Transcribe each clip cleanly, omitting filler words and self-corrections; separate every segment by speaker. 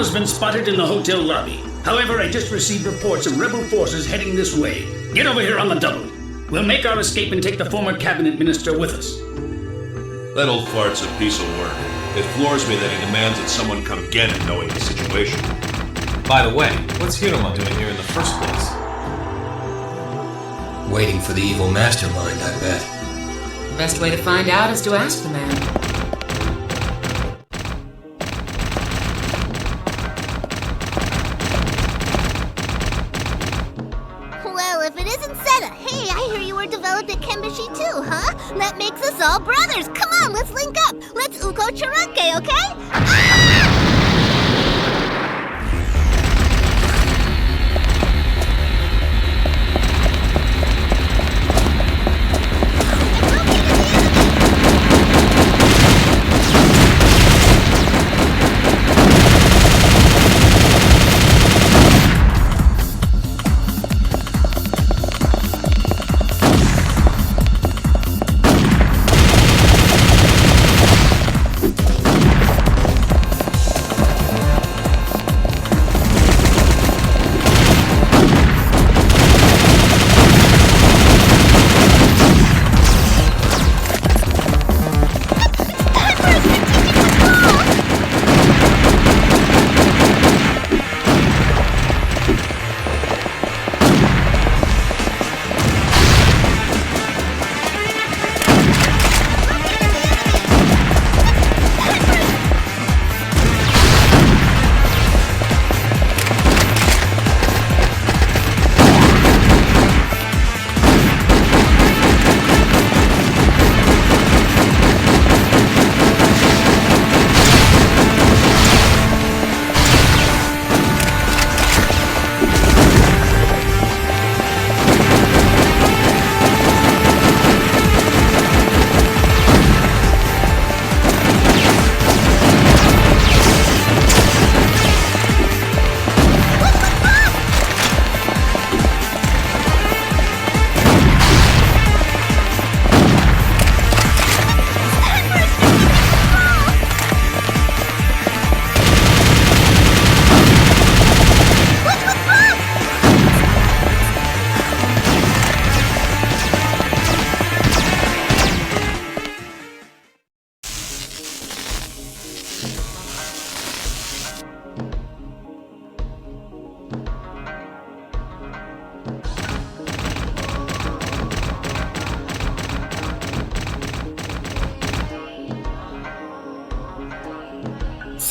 Speaker 1: Tachikoma's been spotted in the hotel lobby. However, I just received reports of rebel forces heading this way. Get over here on the double. We'll make our escape and take the former cabinet minister with us.
Speaker 2: That old fart's a piece of work. It floors me that he demands that someone come get him knowing the situation.
Speaker 3: By the way, what's Hiroma doing here in the first place?
Speaker 4: Waiting for the evil mastermind, I bet.
Speaker 5: The best way to find out is to ask the man.
Speaker 6: Well, if it isn't Seta, hey, I hear you were developed at Kenbashi too, huh? That makes us all brothers. Come on, let's link up. Let's Uko Charanke, okay? Ah!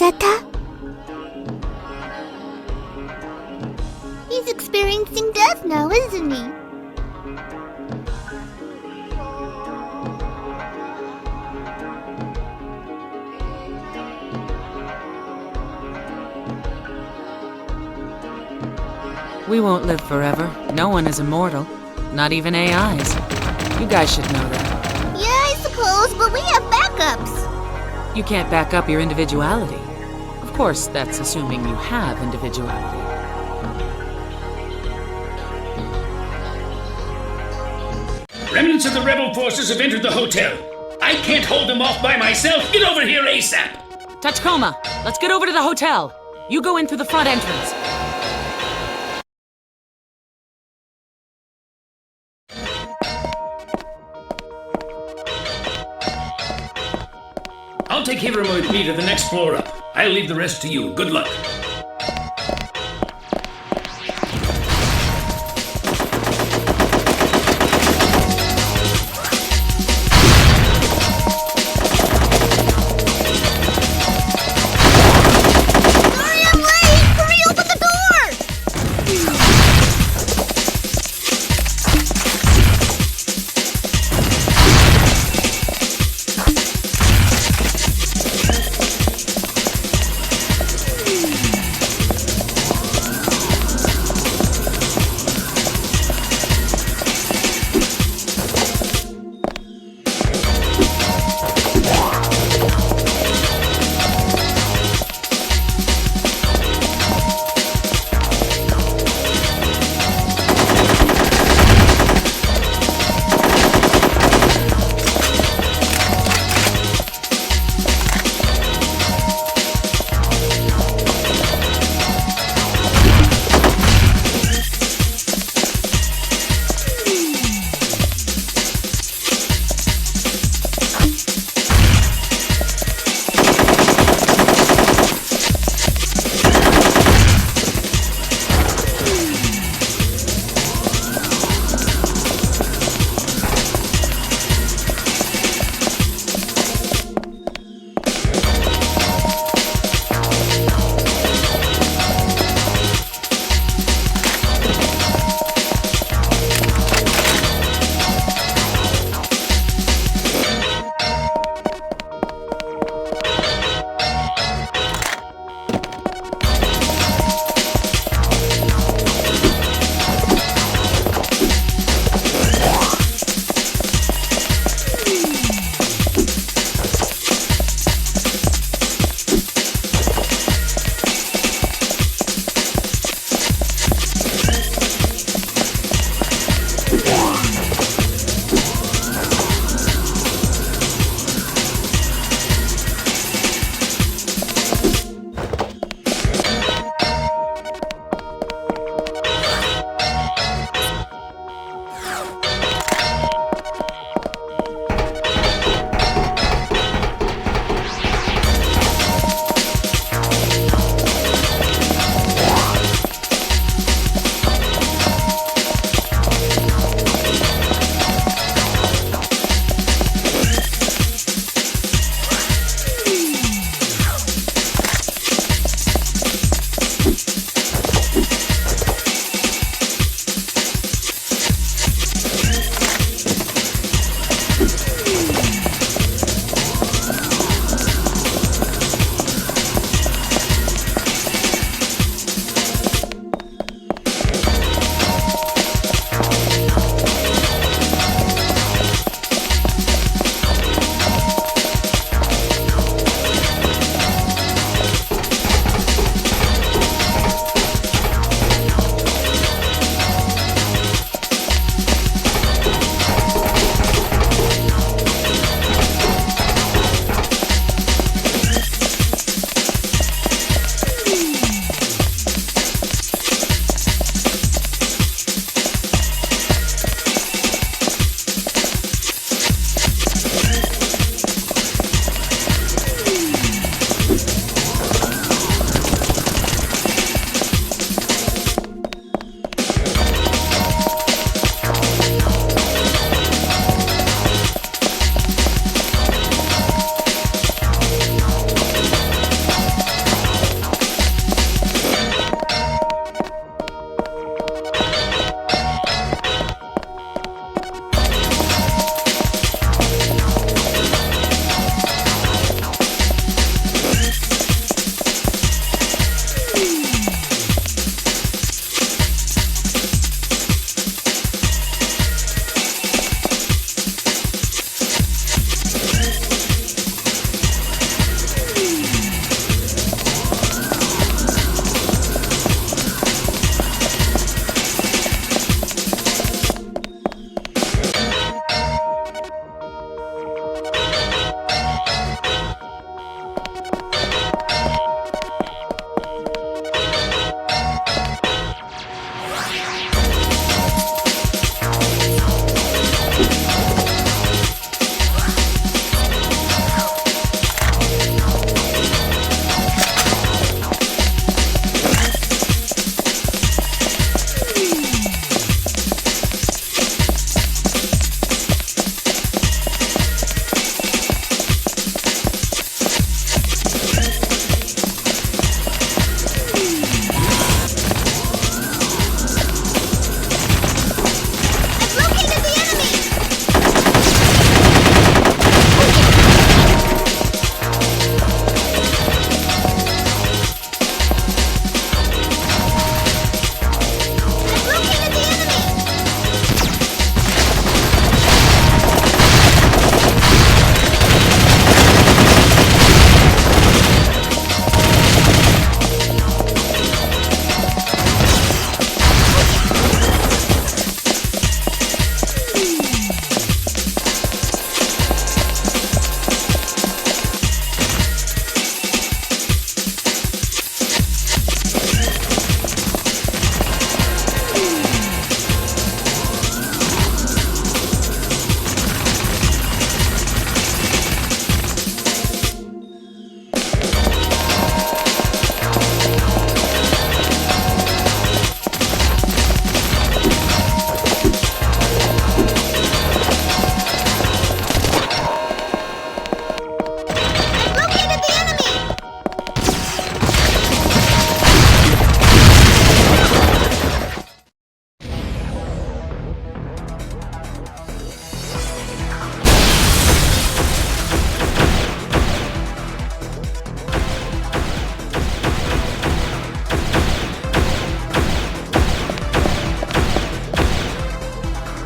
Speaker 6: Seta? He's experiencing death now, isn't he?
Speaker 5: We won't live forever. No one is immortal. Not even AIs. You guys should know that.
Speaker 6: Yeah, I suppose, but we have backups.
Speaker 5: You can't back up your individuality. Of course, that's assuming you have individuality.
Speaker 1: Remnants of the rebel forces have entered the hotel. I can't hold them off by myself. Get over here ASAP!
Speaker 5: Tachikoma, let's get over to the hotel. You go in through the front entrance.
Speaker 1: I'll take Hiroma with me to the next floor up. I'll leave the rest to you. Good luck.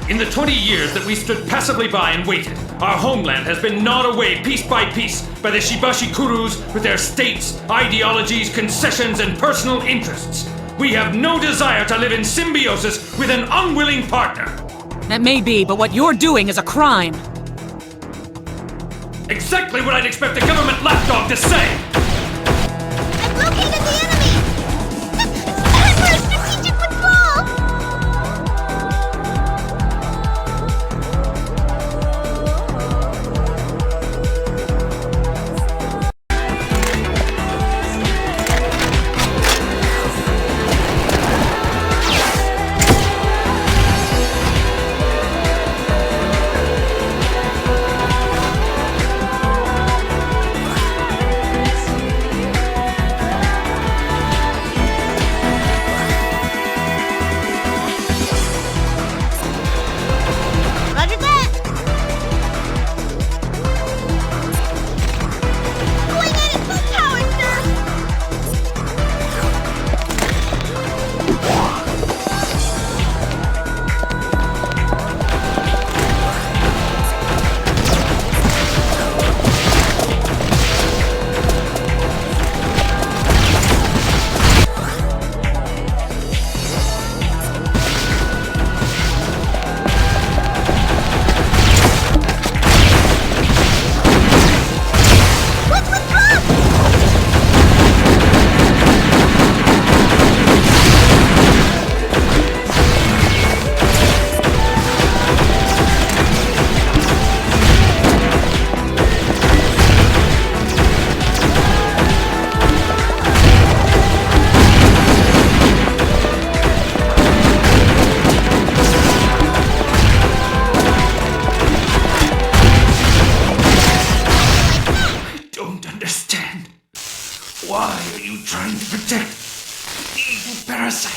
Speaker 7: In the 20 years that we stood passively by and waited, our homeland has been gnawed away piece by piece by the Shibashi Kurus with their states, ideologies, concessions, and personal interests. We have no desire to live in symbiosis with an unwilling partner.
Speaker 5: That may be, but what you're doing is a crime.
Speaker 7: Exactly what I'd expect a government lapdog to say!
Speaker 6: I've located the enemy! That's where a strategic patrol! Roger that! Going at it full power, sir! Let's withdraw!
Speaker 7: Don't understand. Why are you trying to protect the evil parasite?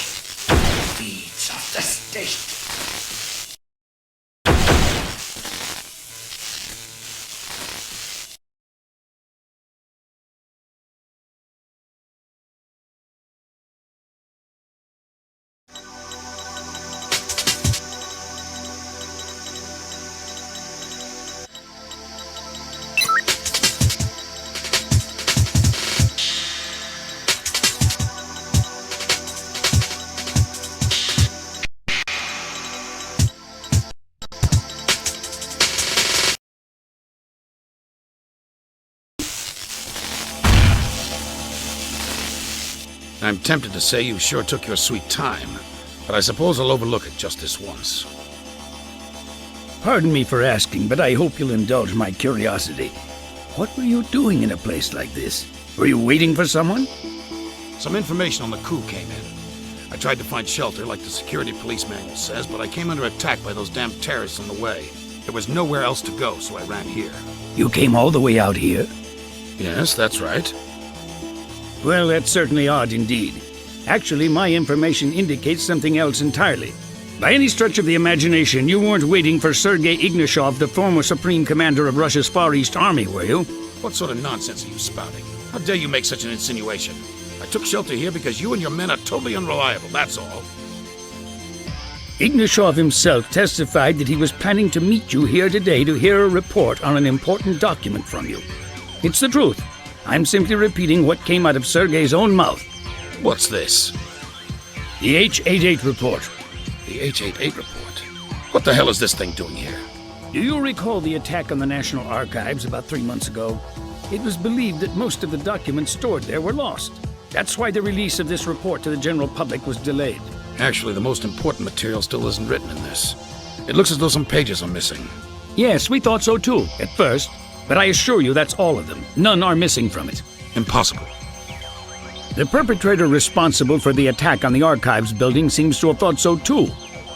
Speaker 7: Feeds of the state.
Speaker 8: I'm tempted to say you sure took your sweet time, but I suppose I'll overlook it just this once.
Speaker 1: Pardon me for asking, but I hope you'll indulge my curiosity. What were you doing in a place like this? Were you waiting for someone?
Speaker 8: Some information on the coup came in. I tried to find shelter like the security police manual says, but I came under attack by those damn terrorists on the way. There was nowhere else to go, so I ran here.
Speaker 1: You came all the way out here?
Speaker 8: Yes, that's right.
Speaker 1: Well, that's certainly odd indeed. Actually, my information indicates something else entirely. By any stretch of the imagination, you weren't waiting for Sergei Ignashov, the former Supreme Commander of Russia's Far East Army, were you?
Speaker 8: What sort of nonsense are you spouting? How dare you make such an insinuation? I took shelter here because you and your men are totally unreliable, that's all.
Speaker 1: Ignashov himself testified that he was planning to meet you here today to hear a report on an important document from you. It's the truth. I'm simply repeating what came out of Sergei's own mouth.
Speaker 8: What's this?
Speaker 1: The H-88 report.
Speaker 8: The H-88 report? What the hell is this thing doing here?
Speaker 1: Do you recall the attack on the National Archives about 3 months ago? It was believed that most of the documents stored there were lost. That's why the release of this report to the general public was delayed.
Speaker 8: Actually, the most important material still isn't written in this. It looks as though some pages are missing.
Speaker 1: Yes, we thought so too, at first. But I assure you that's all of them. None are missing from it.
Speaker 8: Impossible.
Speaker 1: The perpetrator responsible for the attack on the archives building seems to have thought so too.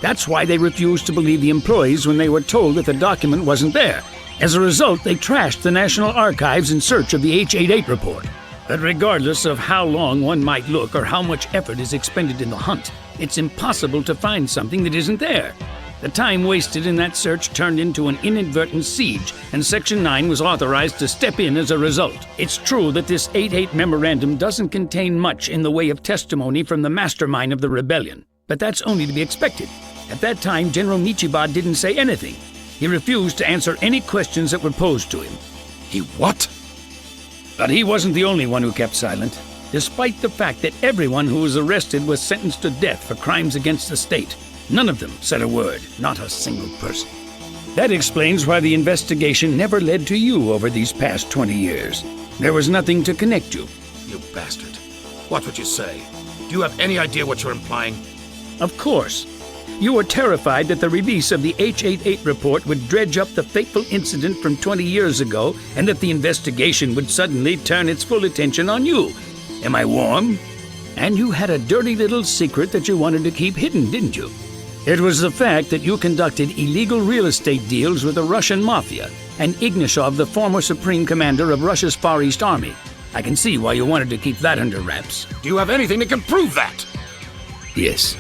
Speaker 1: That's why they refused to believe the employees when they were told that the document wasn't there. As a result, they trashed the National Archives in search of the H-88 report. But regardless of how long one might look or how much effort is expended in the hunt, it's impossible to find something that isn't there. The time wasted in that search turned into an inadvertent siege, and Section 9 was authorized to step in as a result. It's true that this 8-8 memorandum doesn't contain much in the way of testimony from the mastermind of the rebellion, but that's only to be expected. At that time, General Michiba didn't say anything. He refused to answer any questions that were posed to him.
Speaker 8: He what?
Speaker 1: But he wasn't the only one who kept silent, despite the fact that everyone who was arrested was sentenced to death for crimes against the state. None of them said a word, not a single person. That explains why the investigation never led to you over these past 20 years. There was nothing to connect you.
Speaker 8: You bastard. Watch what you say. Do you have any idea what you're implying?
Speaker 1: Of course. You were terrified that the release of the H-88 report would dredge up the fateful incident from 20 years ago and that the investigation would suddenly turn its full attention on you. Am I warm? And you had a dirty little secret that you wanted to keep hidden, didn't you? It was the fact that you conducted illegal real estate deals with the Russian mafia and Ignashov, the former supreme commander of Russia's Far East Army. I can see why you wanted to keep that under wraps.
Speaker 8: Do you have anything that can prove that?
Speaker 1: Yes.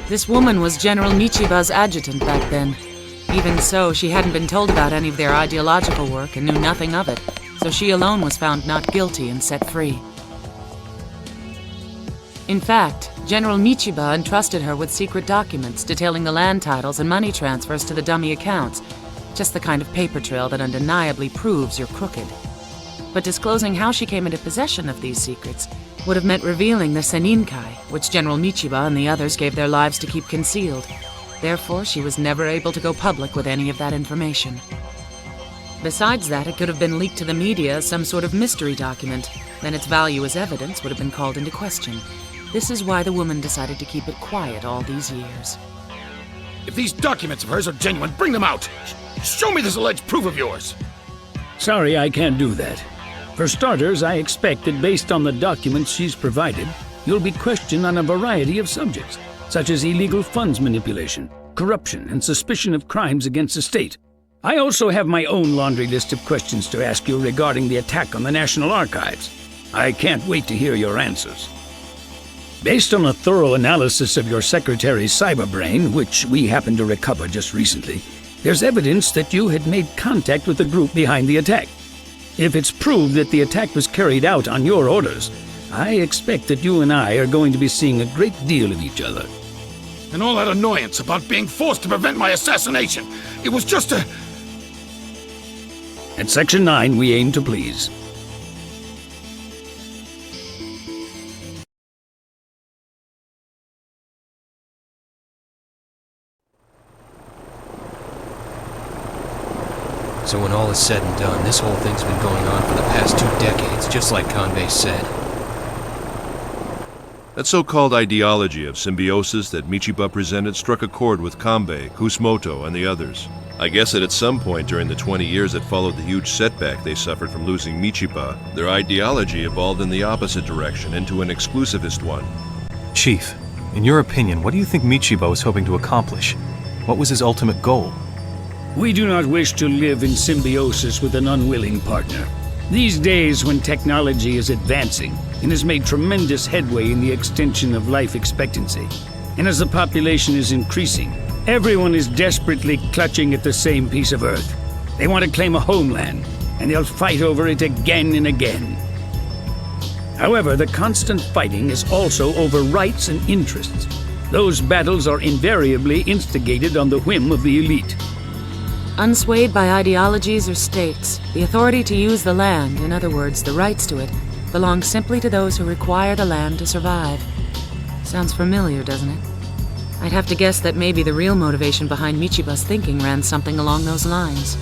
Speaker 5: This woman was General Michiba's adjutant back then. Even so, she hadn't been told about any of their ideological work and knew nothing of it, so she alone was found not guilty and set free. In fact, General Michiba entrusted her with secret documents detailing the land titles and money transfers to the dummy accounts, just the kind of paper trail that undeniably proves you're crooked. But disclosing how she came into possession of these secrets would have meant revealing the Seninkai, which General Michiba and the others gave their lives to keep concealed. Therefore, she was never able to go public with any of that information. Besides that, it could have been leaked to the media as some sort of mystery document. Then its value as evidence would have been called into question. This is why the woman decided to keep it quiet all these years.
Speaker 8: If these documents of hers are genuine, bring them out! Show me this alleged proof of yours!
Speaker 1: Sorry, I can't do that. For starters, I expect that based on the documents she's provided, you'll be questioned on a variety of subjects, such as illegal funds manipulation, corruption, and suspicion of crimes against the state. I also have my own laundry list of questions to ask you regarding the attack on the National Archives. I can't wait to hear your answers. Based on a thorough analysis of your secretary's cyberbrain, which we happened to recover just recently, there's evidence that you had made contact with the group behind the attack. If it's proved that the attack was carried out on your orders, I expect that you and I are going to be seeing a great deal of each other.
Speaker 8: And all that annoyance about being forced to prevent my assassination, it was just a...
Speaker 1: At Section 9, we aim to please.
Speaker 4: So when all is said and done, this whole thing's been going on for the past 2 decades, just like Kanbei said.
Speaker 2: That so-called ideology of symbiosis that Michiba presented struck a chord with Kanbei, Kusumoto, and the others. I guess that at some point during the 20 years that followed the huge setback they suffered from losing Michiba, their ideology evolved in the opposite direction, into an exclusivist one.
Speaker 9: Chief, in your opinion, what do you think Michiba was hoping to accomplish? What was his ultimate goal?
Speaker 1: We do not wish to live in symbiosis with an unwilling partner. These days, when technology is advancing and has made tremendous headway in the extension of life expectancy, and as the population is increasing, everyone is desperately clutching at the same piece of Earth. They want to claim a homeland, and they'll fight over it again and again. However, the constant fighting is also over rights and interests. Those battles are invariably instigated on the whim of the elite.
Speaker 5: Unswayed by ideologies or states, the authority to use the land, in other words, the rights to it, belongs simply to those who require the land to survive. Sounds familiar, doesn't it? I'd have to guess that maybe the real motivation behind Michiba's thinking ran something along those lines.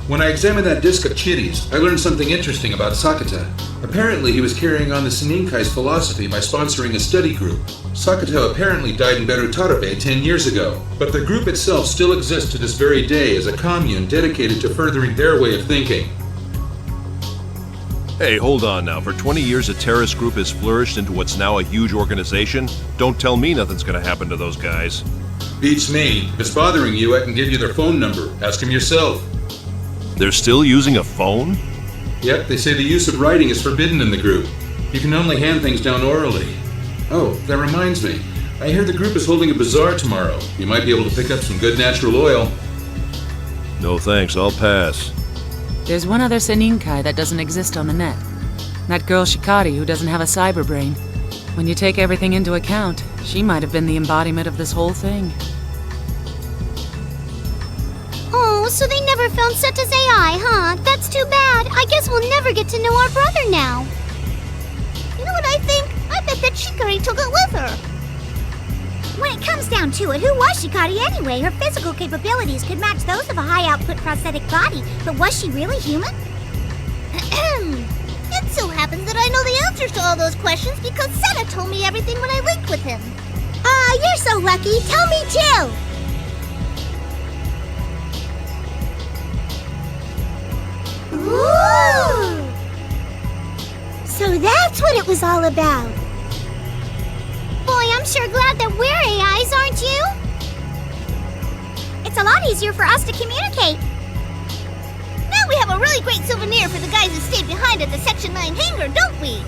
Speaker 10: When I examined that disc of chitties, I learned something interesting about Sakata. Apparently, he was carrying on the Seninkai's philosophy by sponsoring a study group. Sakata apparently died in Beru Tarabe 10 years ago, but the group itself still exists to this very day as a commune dedicated to furthering their way of thinking.
Speaker 2: Hey, hold on now. For 20 years, a terrorist group has flourished into what's now a huge organization? Don't tell me nothing's gonna happen to those guys.
Speaker 10: Beats me. If it's bothering you, I can give you their phone number. Ask them yourself.
Speaker 2: They're still using a phone?
Speaker 10: Yep, they say the use of writing is forbidden in the group. You can only hand things down orally. Oh, that reminds me. I hear the group is holding a bazaar tomorrow. You might be able to pick up some good natural oil.
Speaker 2: No thanks, I'll pass.
Speaker 5: There's one other Seninkai that doesn't exist on the net. That girl Shikari who doesn't have a cyber brain. When you take everything into account, she might have been the embodiment of this whole thing.
Speaker 6: Oh, so they never found Seta's AI, huh? That's too bad. I guess we'll never get to know our brother now. You know what I think? I bet that Shikari took it with her. When it comes down to it, who was Shikari anyway? Her physical capabilities could match those of a high-output prosthetic body, but was she really human? It so happens that I know the answers to all those questions because Seta told me everything when I linked with him. You're so lucky. Tell me too. Ooh! So that's what it was all about. Boy, I'm sure glad that we're AIs, aren't you? It's a lot easier for us to communicate. Now we have a really great souvenir for the guys who stayed behind at the Section 9 hangar, don't we?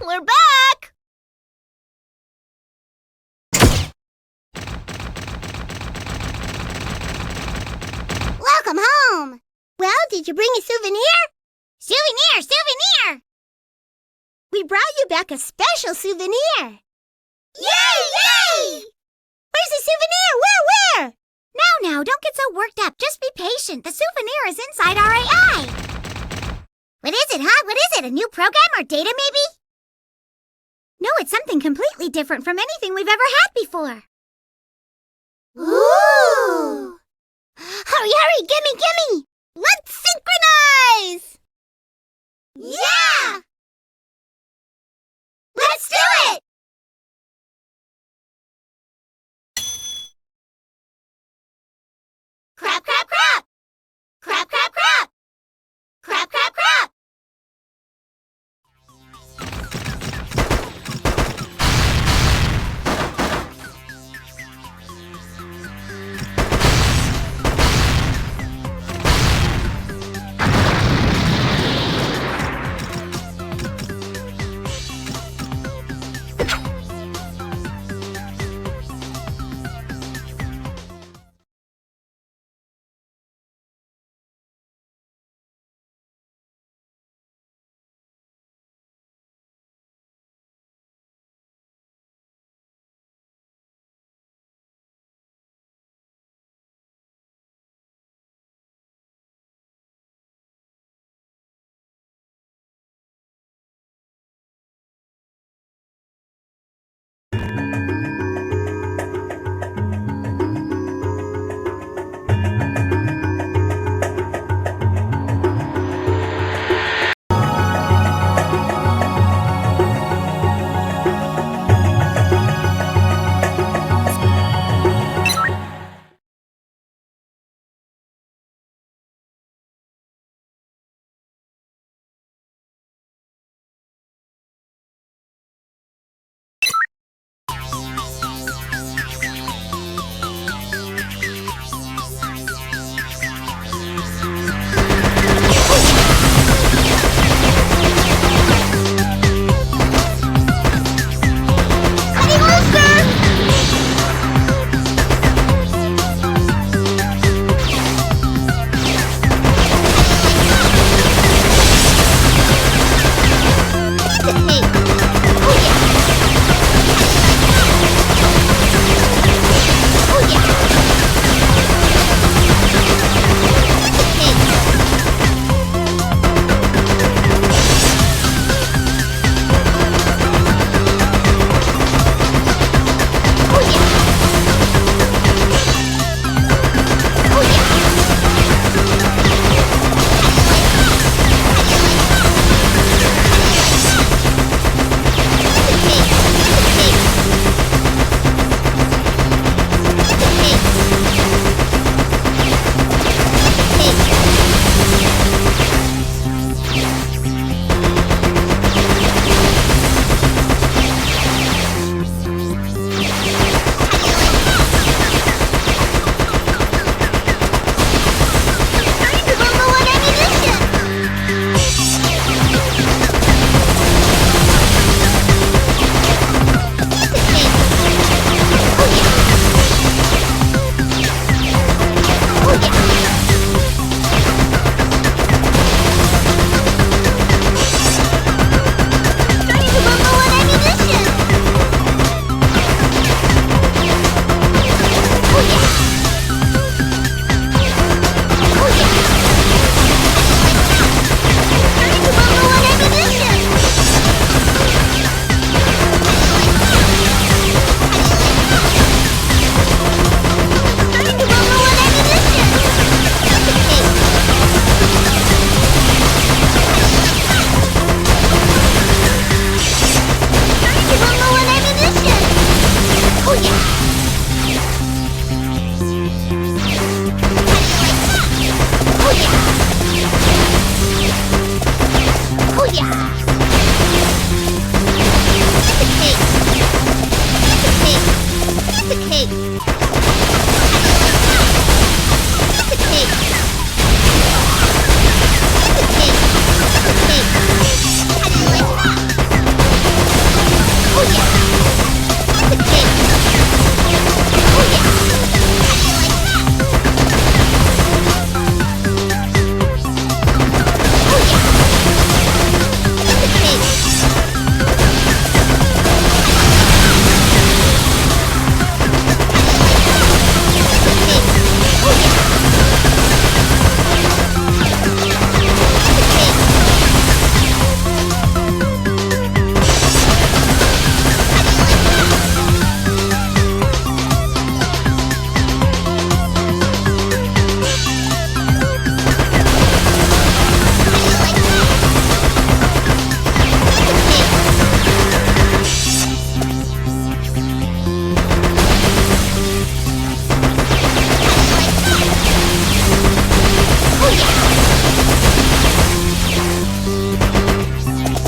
Speaker 6: We're back! Welcome home! Well, did you bring a souvenir? Souvenir! We brought you back a special souvenir! Yay! Where's the souvenir? Where? Now, don't get so worked up. Just be patient. The souvenir is inside our AI. What is it, huh? What is it? A new program or data, maybe? No, it's something completely different from anything we've ever had before. Ooh! Hurry, gimme! Let's synchronize! Yeah! Let's do it! Crap! Crap!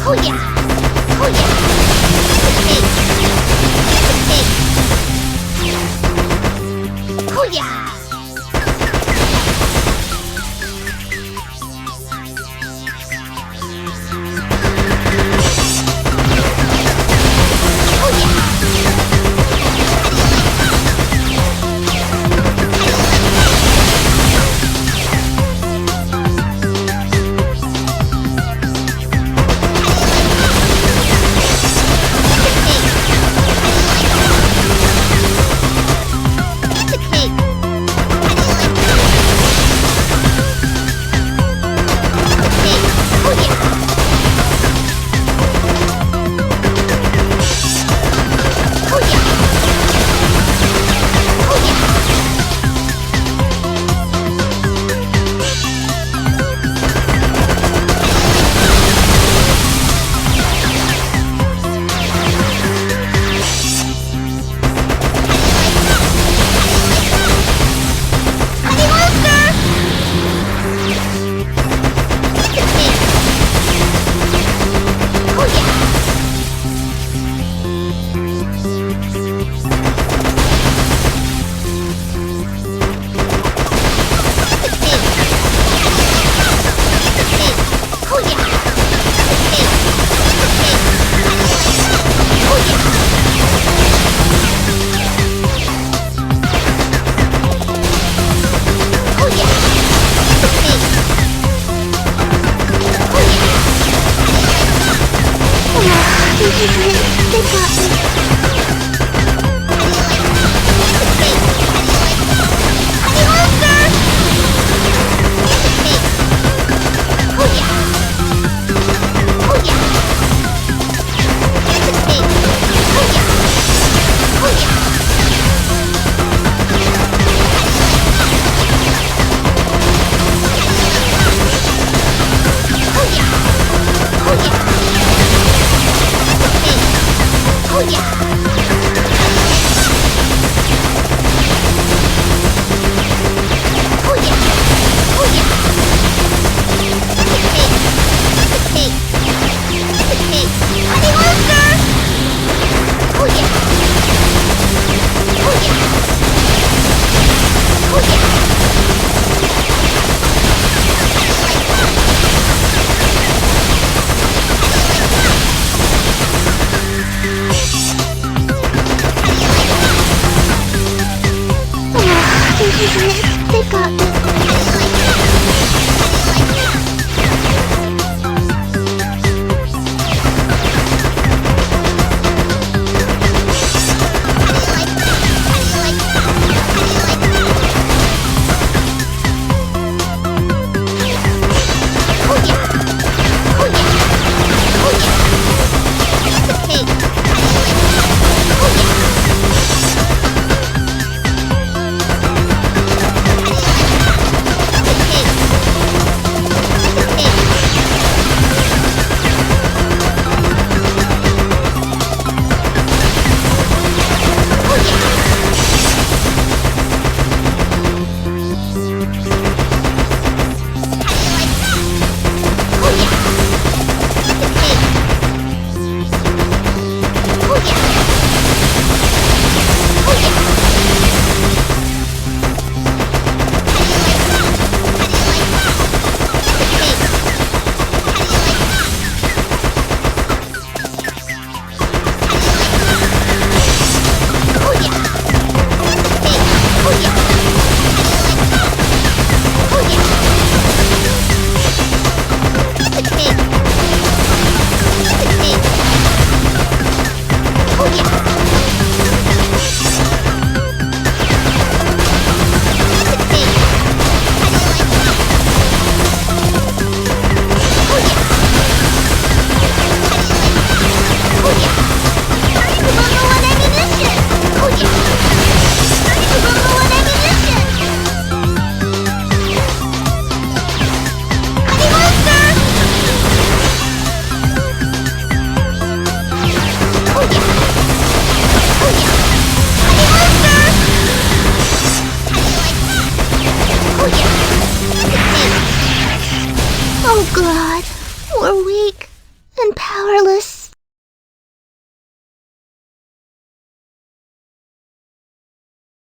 Speaker 6: Oh yeah! Oh yeah! Oh yeah! They got this. Oh God, we're weak. and powerless.